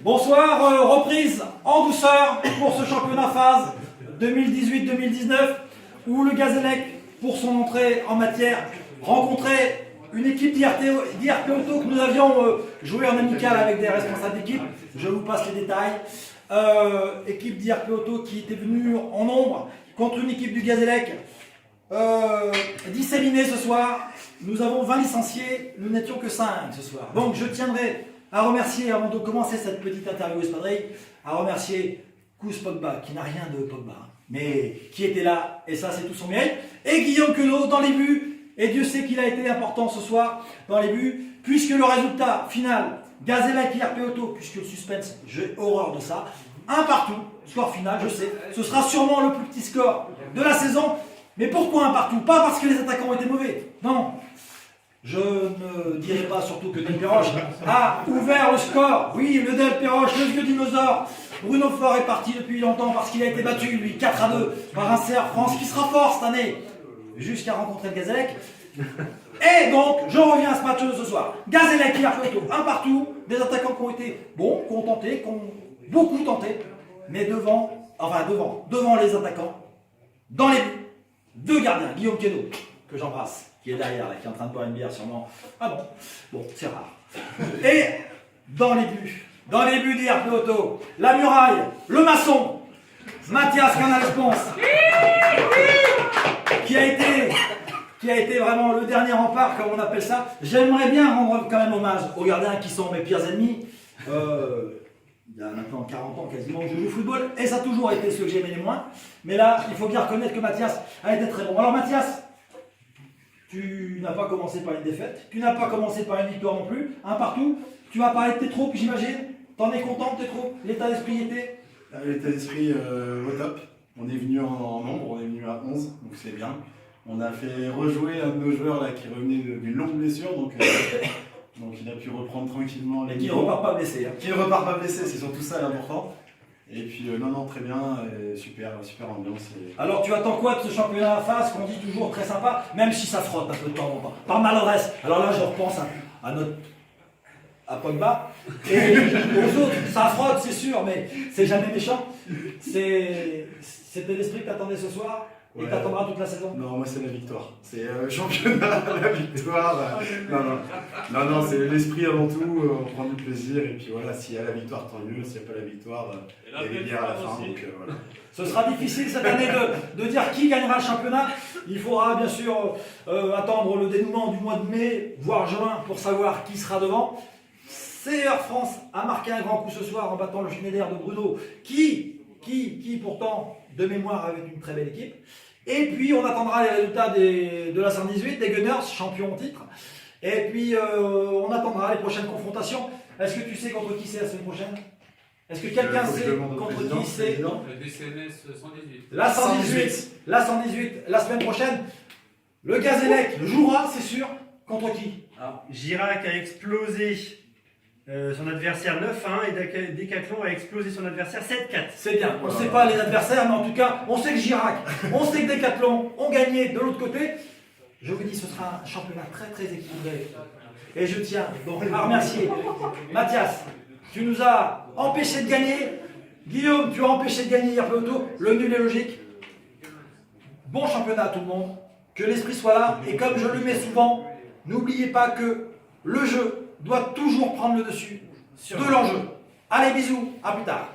Bonsoir, reprise en douceur pour ce championnat phase 2018-2019 où le Gazélec, pour son entrée en matière, rencontrait une équipe d'IRP Auto que nous avions joué en amical avec des responsables d'équipe. Je vous passe les détails. Équipe d'IRP Auto qui était venue en nombre contre une équipe du Gazélec disséminée ce soir. Nous avons 20 licenciés, nous n'étions que 5 ce soir. Donc je tiendrai à remercier, avant de commencer cette petite interview espadrille, à remercier Kouz Pogba, qui n'a rien de Pogba, mais qui était là, et ça c'est tout son mérite, et Guillaume Queneau dans les buts, et Dieu sait qu'il a été important ce soir dans les buts, puisque le résultat final, Gazélec IRP Auto, puisque le suspense, j'ai horreur de ça, un partout, score final, je sais, ce sera sûrement le plus petit score de la saison, mais pourquoi un partout? Pas parce que les attaquants étaient mauvais, non. Je ne dirais pas surtout que Del Perroche a ouvert le score. Oui, le Del Perroche, le vieux dinosaure. Bruno Faure est parti depuis longtemps parce qu'il a été battu, lui, 4-2 par un CR France qui sera fort cette année, jusqu'à rencontrer le Gazélec. Et donc, je reviens à ce match de ce soir. Gazélec, IRP Auto, un partout. Des attaquants qui ont été bons, qui ont tenté, qui ont beaucoup tenté. Mais devant les attaquants, dans les buts, deux gardiens, Guillaume Queneau, que j'embrasse, qui est derrière, là, qui est en train de boire une bière sûrement. Ah bon, bon, c'est rare. Et dans les buts d'IRP Auto, la muraille, le maçon, Mathias Canal-Spons, qui a été vraiment le dernier rempart, comme on appelle ça. J'aimerais bien rendre quand même hommage aux gardiens qui sont mes pires ennemis. Il y a maintenant 40 ans quasiment que je joue au football, et ça a toujours été ceux que j'aimais les moins. Mais là, il faut bien reconnaître que Mathias a été très bon. Alors Mathias, tu n'as pas commencé par une défaite, tu n'as pas commencé par une victoire non plus, un partout. Tu vas parler de tes troupes, j'imagine. T'en es content de tes troupes? L'état d'esprit était? L'état d'esprit au top. On est venu en nombre, on est venu à 11, donc c'est bien. On a fait rejouer un de nos joueurs là, qui revenait d'une longue blessure, donc il a pu reprendre tranquillement. Et qui ne repart pas blessé. Hein. Qui ne repart pas blessé, c'est surtout ça l'important. Et puis non, très bien, super ambiance. Alors tu attends quoi de ce championnat à face qu'on dit toujours très sympa, même si ça frotte un peu de temps en temps, par maladresse. Alors là je repense à Pogba et aux autres, ça frotte c'est sûr, mais c'est jamais méchant. C'était l'esprit que t'attendais ce soir et que t'attendras toute la saison? Non, moi c'est la victoire. C'est le championnat, la victoire. Non, c'est l'esprit avant tout, on prend du plaisir et puis voilà, s'il y a la victoire tant mieux, s'il n'y a pas la victoire, il y a les bières à la fin. Donc, voilà. Ce sera difficile cette année de dire qui gagnera le championnat. Il faudra bien sûr attendre le dénouement du mois de mai, voire juin, pour savoir qui sera devant. CR France a marqué un grand coup ce soir en battant le Schneider de Bruno, qui pourtant, de mémoire, avait une très belle équipe. Et puis on attendra les résultats de la 118, des Gunners, champions en titre. Et puis on attendra les prochaines confrontations. Est-ce que tu sais contre qui c'est la semaine prochaine? Est-ce que quelqu'un sait contre qui c'est? Le DCNS 118. La 118, la semaine prochaine. Le Gazélec jouera, c'est sûr. Contre qui? Girac a explosé son adversaire 9-1 et Decathlon a explosé son adversaire 7-4. C'est bien, on ne sait pas les adversaires, mais en tout cas, on sait que Girac, on sait que Decathlon ont gagné de l'autre côté. Je vous dis, ce sera un championnat très très équilibré. Et je tiens donc à remercier Mathias, tu nous as empêché de gagner. Guillaume, tu as empêché de gagner IRP Auto. Le nul est logique. Bon championnat à tout le monde. Que l'esprit soit là. Et comme je le mets souvent, n'oubliez pas que le jeu doit toujours prendre le dessus de l'enjeu. Allez, bisous, à plus tard.